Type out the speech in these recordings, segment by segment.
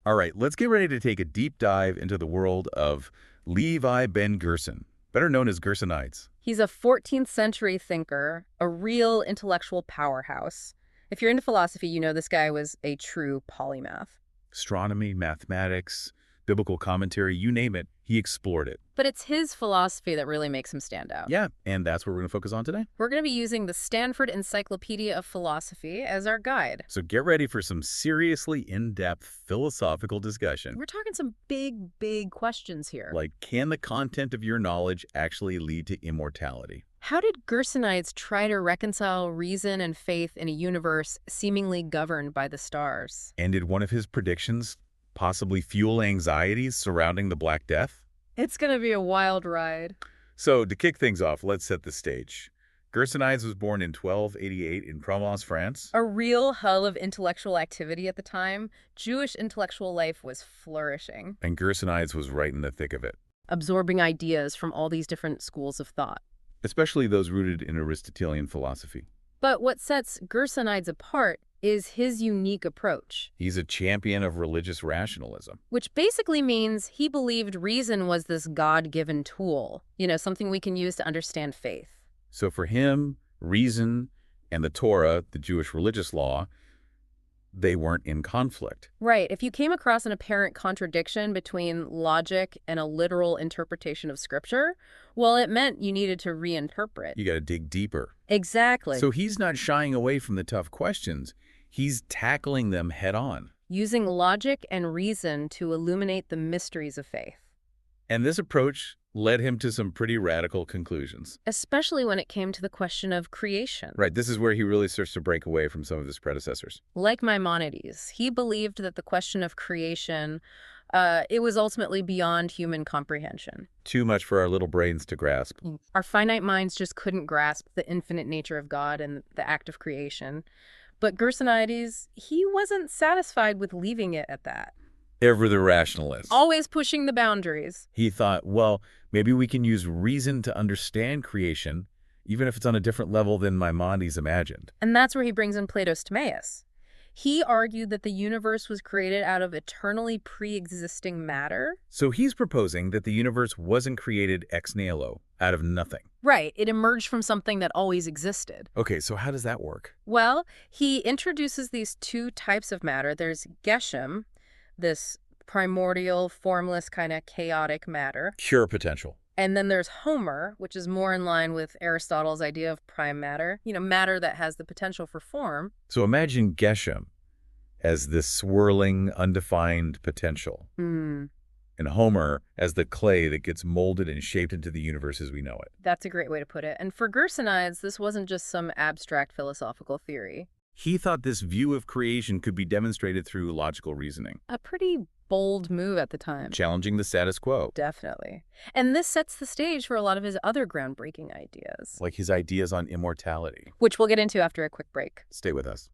All right, let's get ready to take a deep dive into the world of Levi ben Gerson, better known as Gersonides. He's a 14th century thinker, a real intellectual powerhouse. If you're into philosophy, you know this guy was a true polymath. Astronomy, mathematics, biblical commentary, you name it, he explored it. But it's his philosophy that really makes him stand out. Yeah, and that's what we're going to focus on today. We're going to be using the Stanford Encyclopedia of Philosophy as our guide. So get ready for some seriously in-depth philosophical discussion. We're talking some big questions here. Like, can the content of your knowledge actually lead to immortality? How did Gersonides try to reconcile reason and faith in a universe seemingly governed by the stars? And did one of his predictions possibly fuel anxieties surrounding the Black Death? It's going to be a wild ride. So, to kick things off, let's set the stage. Gersonides was born in 1288 in Provence, France. A real hub of intellectual activity at the time, Jewish intellectual life was flourishing, And Gersonides was right in the thick of it, absorbing ideas from all these different schools of thought. especially those rooted in Aristotelian philosophy. But what sets Gersonides apart is his unique approach, He's a champion of religious rationalism. which basically means he believed reason was this God-given tool, something we can use to understand faith. So for him, reason and the Torah, the Jewish religious law, they weren't in conflict. Right. If you came across an apparent contradiction between logic and a literal interpretation of Scripture, well, it meant you needed to reinterpret. You got to dig deeper. Exactly. So he's not shying away from the tough questions. He's tackling them head on. Using logic and reason to illuminate the mysteries of faith, And this approach led him to some pretty radical conclusions. especially when it came to the question of creation. Right, this is where he really starts to break away from some of his predecessors. Like Maimonides, he believed that the question of creation, it was ultimately beyond human comprehension. Too much for our little brains to grasp. Our finite minds just couldn't grasp the infinite nature of God and the act of creation. But Gersonides, he wasn't satisfied with leaving it at that. Ever the rationalist. Always pushing the boundaries. He thought, well, maybe we can use reason to understand creation, even if it's on a different level than Maimonides imagined. And that's where he brings in Plato's Timaeus. He argued that the universe was created out of eternally pre-existing matter. So he's proposing that the universe wasn't created ex nihilo, out of nothing. Right, it emerged from something that always existed. Okay, so how does that work? Well, he introduces these two types of matter. There's Geshem, this primordial, formless, kind of chaotic matter. Pure potential. And then there's Homer, which is more in line with Aristotle's idea of prime matter, matter that has the potential for form. So imagine Geshem as this swirling, undefined potential, and Homer as the clay that gets molded and shaped into the universe as we know it. That's a great way to put it. And for Gersonides, this wasn't just some abstract philosophical theory. He thought this view of creation could be demonstrated through logical reasoning, A pretty bold move at the time. challenging the status quo, Definitely. And this sets the stage for a lot of his other groundbreaking ideas, like his ideas on immortality. which we'll get into after a quick break. Stay with us.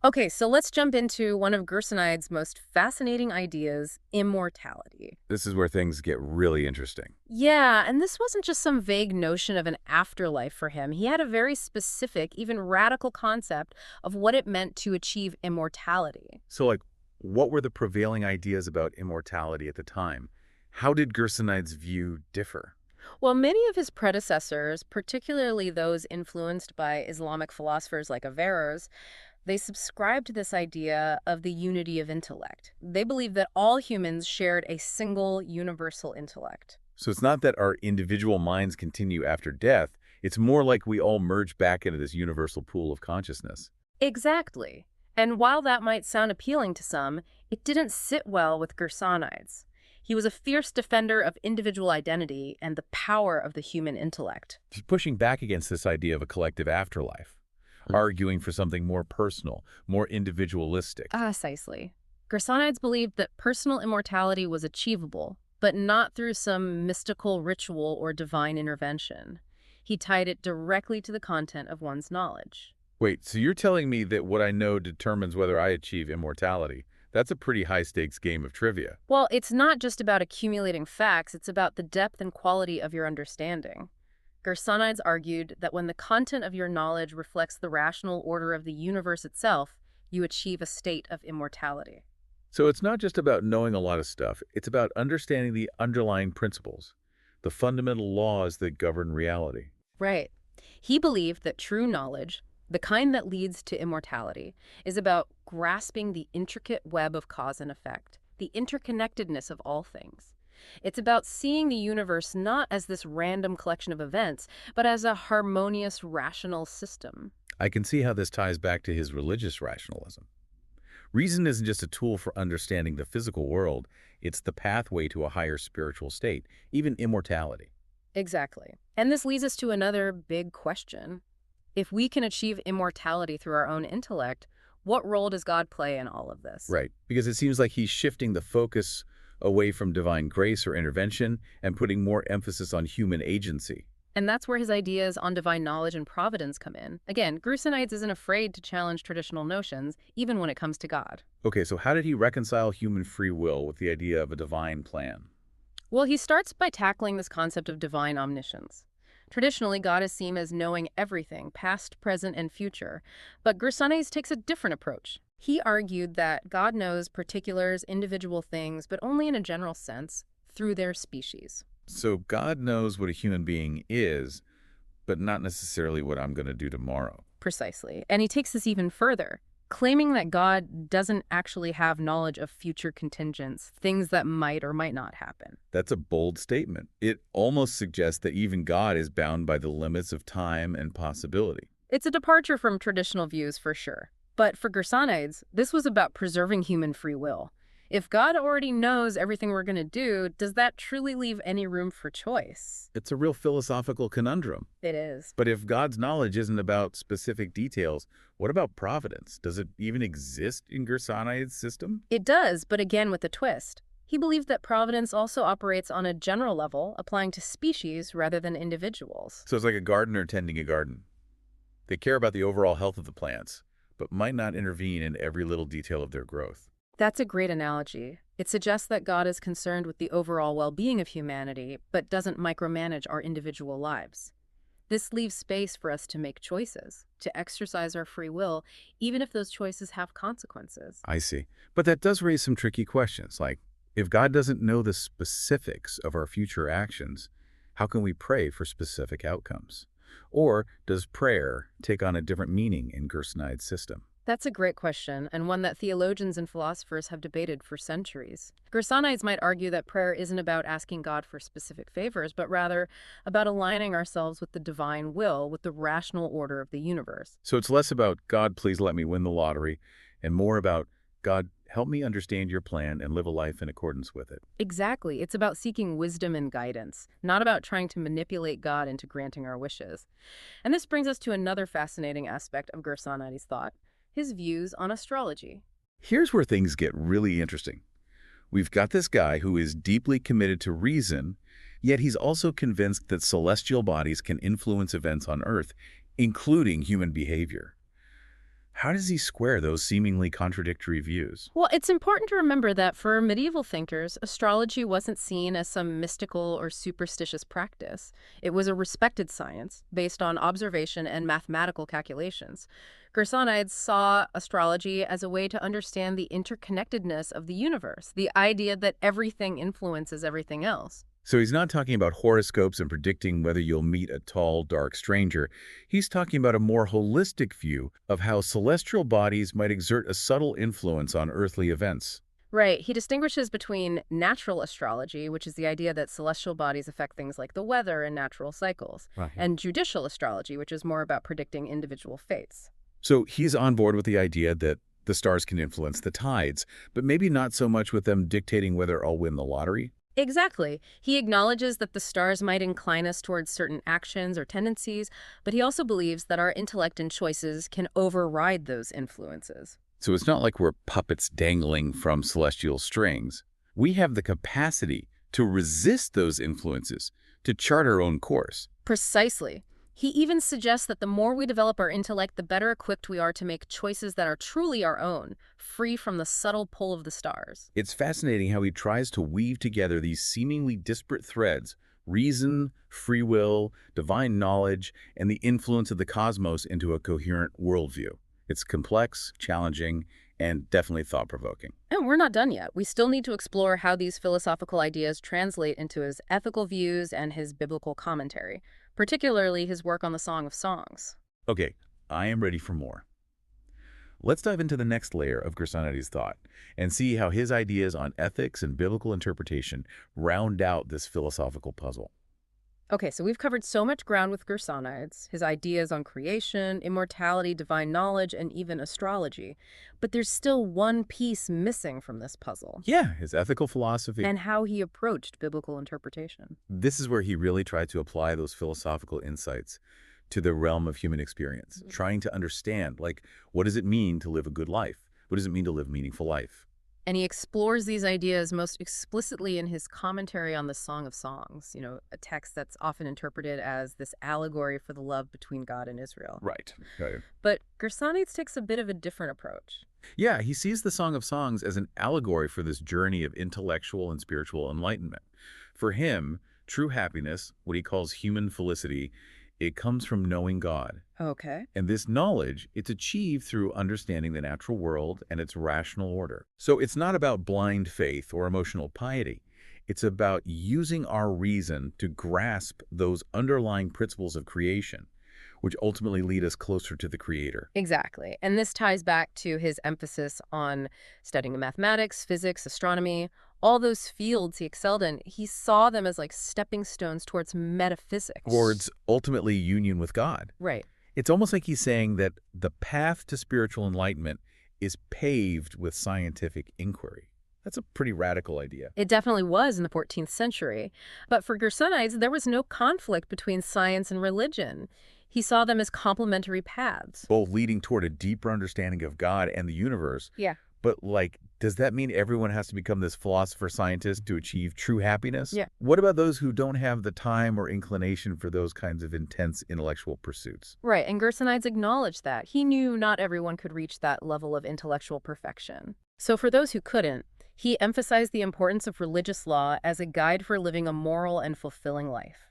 Okay, so let's jump into one of Gersonides' most fascinating ideas, immortality. This is where things get really interesting. Yeah, and this wasn't just some vague notion of an afterlife for him. He had a very specific, even radical concept of what it meant to achieve immortality. So, what were the prevailing ideas about immortality at the time? How did Gersonides' view differ? Well, many of his predecessors, particularly those influenced by Islamic philosophers like Averroes, they subscribed to this idea of the unity of intellect. They believed that all humans shared a single universal intellect. So it's not that our individual minds continue after death. It's more like we all merge back into this universal pool of consciousness. Exactly. And while that might sound appealing to some, it didn't sit well with Gersonides. He was a fierce defender of individual identity and the power of the human intellect. He's pushing back against this idea of a collective afterlife, arguing for something more personal, more individualistic. Precisely. Gersonides believed that personal immortality was achievable, but not through some mystical ritual or divine intervention. He tied it directly to the content of one's knowledge. Wait, so you're telling me that what I know determines whether I achieve immortality? That's a pretty high-stakes game of trivia. Well, it's not just about accumulating facts, it's about the depth and quality of your understanding. Gersonides argued that when the content of your knowledge reflects the rational order of the universe itself, you achieve a state of immortality. So it's not just about knowing a lot of stuff. It's about understanding the underlying principles, the fundamental laws that govern reality. Right. He believed that true knowledge, the kind that leads to immortality, is about grasping the intricate web of cause and effect, the interconnectedness of all things. It's about seeing the universe not as this random collection of events, but as a harmonious, rational system. I can see how this ties back to his religious rationalism. Reason isn't just a tool for understanding the physical world, it's the pathway to a higher spiritual state, even immortality. Exactly. And this leads us to another big question. If we can achieve immortality through our own intellect, what role does God play in all of this? Right, because it seems like he's shifting the focus away from divine grace or intervention and putting more emphasis on human agency. And that's where his ideas on divine knowledge and providence come in. Again, Gersonides isn't afraid to challenge traditional notions, even when it comes to God. Okay, so how did he reconcile human free will with the idea of a divine plan? Well, he starts by tackling this concept of divine omniscience. Traditionally, God is seen as knowing everything, past, present, and future. But Gersonides takes a different approach. He argued that God knows particulars, individual things, but only in a general sense, through their species. So God knows what a human being is, but not necessarily what I'm going to do tomorrow. Precisely. And he takes this even further, claiming that God doesn't actually have knowledge of future contingents, things that might or might not happen. That's a bold statement. It almost suggests that even God is bound by the limits of time and possibility. It's a departure from traditional views for sure. But for Gersonides, this was about preserving human free will. If God already knows everything we're going to do, does that truly leave any room for choice? It's a real philosophical conundrum. It is. But if God's knowledge isn't about specific details, what about providence? Does it even exist in Gersonides' system? It does, but again with a twist. He believed that providence also operates on a general level, applying to species rather than individuals. So it's like a gardener tending a garden. They care about the overall health of the plants, but might not intervene in every little detail of their growth. That's a great analogy. It suggests that God is concerned with the overall well-being of humanity, but doesn't micromanage our individual lives. This leaves space for us to make choices, to exercise our free will, even if those choices have consequences. I see. But that does raise some tricky questions, like, if God doesn't know the specifics of our future actions, how can we pray for specific outcomes? Or does prayer take on a different meaning in Gersonides' system? That's a great question, and one that theologians and philosophers have debated for centuries. Gersonides might argue that prayer isn't about asking God for specific favors, but rather about aligning ourselves with the divine will, with the rational order of the universe. So it's less about, God, please let me win the lottery, and more about, God, help me understand your plan and live a life in accordance with it. Exactly. It's about seeking wisdom and guidance, not about trying to manipulate God into granting our wishes. And this brings us to another fascinating aspect of Gersonides' thought: his views on astrology. Here's where things get really interesting. We've got this guy who is deeply committed to reason, yet he's also convinced that celestial bodies can influence events on Earth, including human behavior. How does he square those seemingly contradictory views? Well, it's important to remember that for medieval thinkers, astrology wasn't seen as some mystical or superstitious practice. It was a respected science based on observation and mathematical calculations. Gersonides saw astrology as a way to understand the interconnectedness of the universe, the idea that everything influences everything else. So he's not talking about horoscopes and predicting whether you'll meet a tall, dark stranger. He's talking about a more holistic view of how celestial bodies might exert a subtle influence on earthly events. Right. He distinguishes between natural astrology, which is the idea that celestial bodies affect things like the weather and natural cycles, Right. and judicial astrology, which is more about predicting individual fates. So he's on board with the idea that the stars can influence the tides, but maybe not so much with them dictating whether I'll win the lottery. Exactly. He acknowledges that the stars might incline us towards certain actions or tendencies, but he also believes that our intellect and choices can override those influences. So it's not like we're puppets dangling from celestial strings. We have the capacity to resist those influences, to chart our own course. Precisely. He even suggests that the more we develop our intellect, the better equipped we are to make choices that are truly our own, free from the subtle pull of the stars. It's fascinating how he tries to weave together these seemingly disparate threads: reason, free will, divine knowledge, and the influence of the cosmos into a coherent worldview. It's complex, challenging, and definitely thought-provoking. And we're not done yet. We still need to explore how these philosophical ideas translate into his ethical views and his biblical commentary, particularly his work on the Song of Songs. Okay, I am ready for more. Let's dive into the next layer of Gersonides' thought and see how his ideas on ethics and biblical interpretation round out this philosophical puzzle. Okay, so we've covered so much ground with Gersonides, his ideas on creation, immortality, divine knowledge, and even astrology. But there's still one piece missing from this puzzle, Yeah, his ethical philosophy. and how he approached biblical interpretation. This is where he really tried to apply those philosophical insights to the realm of human experience, trying to understand, like, what does it mean to live a good life? What does it mean to live a meaningful life? And he explores these ideas most explicitly in his commentary on the Song of Songs, a text that's often interpreted as this allegory for the love between God and Israel. Right. But Gersonides takes a bit of a different approach. Yeah, he sees the Song of Songs as an allegory for this journey of intellectual and spiritual enlightenment. For him, true happiness, what he calls human felicity, it comes from knowing God. Okay. And this knowledge, it's achieved through understanding the natural world and its rational order. So it's not about blind faith or emotional piety. It's about using our reason to grasp those underlying principles of creation, which ultimately lead us closer to the Creator. Exactly. And this ties back to his emphasis on studying mathematics, physics, astronomy, all those fields he excelled in. He saw them as like stepping stones towards metaphysics. Towards ultimately union with God. Right. It's almost like he's saying that the path to spiritual enlightenment is paved with scientific inquiry. That's a pretty radical idea. It definitely was in the 14th century. But for Gersonides, there was no conflict between science and religion. He saw them as complementary paths. Both leading toward a deeper understanding of God and the universe. Yeah. But, like, does that mean everyone has to become this philosopher-scientist to achieve true happiness? Yeah. What about those who don't have the time or inclination for those kinds of intense intellectual pursuits? Right, and Gersonides acknowledged that. He knew not everyone could reach that level of intellectual perfection. So for those who couldn't, he emphasized the importance of religious law as a guide for living a moral and fulfilling life.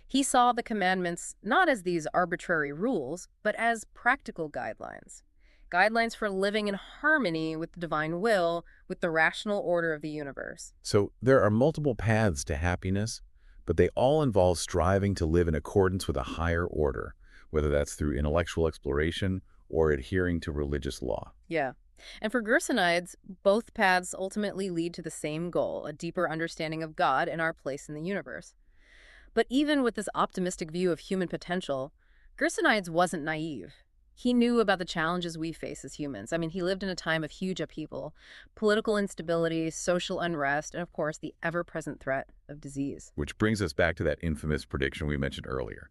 He saw the commandments not as these arbitrary rules, but as practical guidelines. Guidelines for living in harmony with the divine will, with the rational order of the universe. So there are multiple paths to happiness, but they all involve striving to live in accordance with a higher order, whether that's through intellectual exploration or adhering to religious law. Yeah. And for Gersonides, both paths ultimately lead to the same goal, a deeper understanding of God and our place in the universe. But even with this optimistic view of human potential, Gersonides wasn't naive. He knew about the challenges we face as humans. I mean, he lived in a time of huge upheaval, political instability, social unrest, and of course, the ever-present threat of disease. Which brings us back to that infamous prediction we mentioned earlier.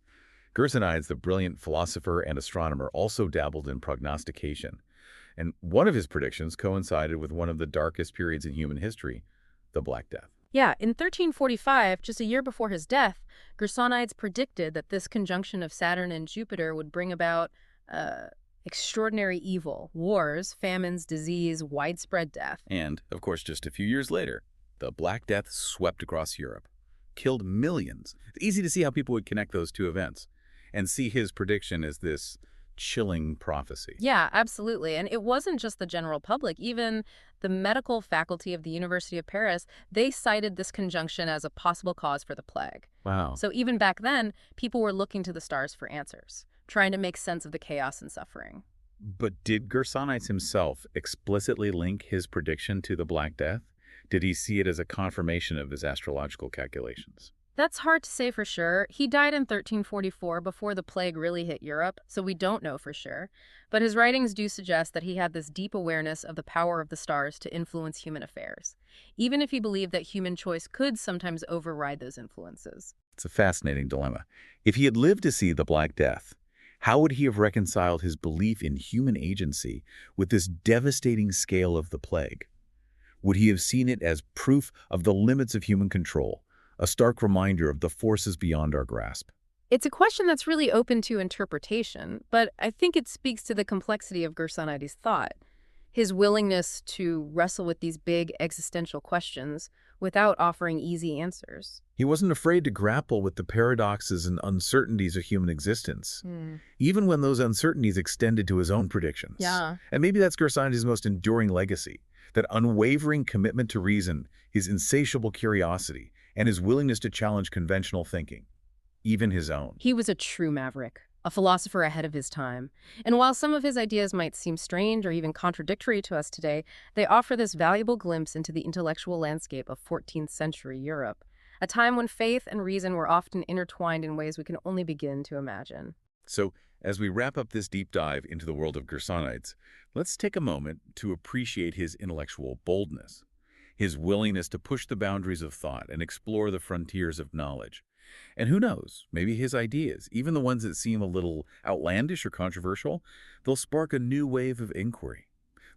Gersonides, the brilliant philosopher and astronomer, also dabbled in prognostication. And one of his predictions coincided with one of the darkest periods in human history, the Black Death. Yeah, in 1345, just a year before his death, Gersonides predicted that this conjunction of Saturn and Jupiter would bring about extraordinary evil, wars, famines, disease, widespread death. And, of course, just a few years later, the Black Death swept across Europe, killed millions. It's easy to see how people would connect those two events and see his prediction as this chilling prophecy. Yeah, absolutely. And it wasn't just the general public. Even the medical faculty of the University of Paris, they cited this conjunction as a possible cause for the plague. Wow. So even back then, people were looking to the stars for answers, trying to make sense of the chaos and suffering. But did Gersonides himself explicitly link his prediction to the Black Death? Did he see it as a confirmation of his astrological calculations? That's hard to say for sure. He died in 1344 before the plague really hit Europe, so we don't know for sure. But his writings do suggest that he had this deep awareness of the power of the stars to influence human affairs, even if he believed that human choice could sometimes override those influences. It's a fascinating dilemma. If he had lived to see the Black Death, how would he have reconciled his belief in human agency with this devastating scale of the plague? Would he have seen it as proof of the limits of human control, a stark reminder of the forces beyond our grasp? It's a question that's really open to interpretation, but I think it speaks to the complexity of Gersonides' thought. His willingness to wrestle with these big existential questions without offering easy answers. He wasn't afraid to grapple with the paradoxes and uncertainties of human existence, Hmm. even when those uncertainties extended to his own predictions. Yeah. And maybe that's Gersonides' most enduring legacy, that unwavering commitment to reason, his insatiable curiosity, and his willingness to challenge conventional thinking, even his own. He was a true maverick, a philosopher ahead of his time. And while some of his ideas might seem strange or even contradictory to us today, they offer this valuable glimpse into the intellectual landscape of 14th century Europe, a time when faith and reason were often intertwined in ways we can only begin to imagine. So, as we wrap up this deep dive into the world of Gersonides, let's take a moment to appreciate his intellectual boldness, his willingness to push the boundaries of thought and explore the frontiers of knowledge. And who knows, maybe his ideas, even the ones that seem a little outlandish or controversial, they'll spark a new wave of inquiry,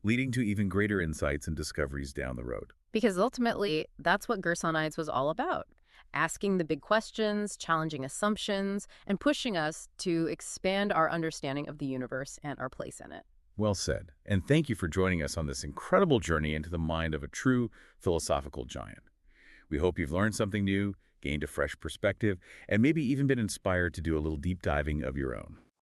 leading to even greater insights and discoveries down the road. Because ultimately, that's what Gersonides was all about. Asking the big questions, challenging assumptions, and pushing us to expand our understanding of the universe and our place in it. Well said. And thank you for joining us on this incredible journey into the mind of a true philosophical giant. We hope you've learned something new, gained a fresh perspective, and maybe even been inspired to do a little deep diving of your own.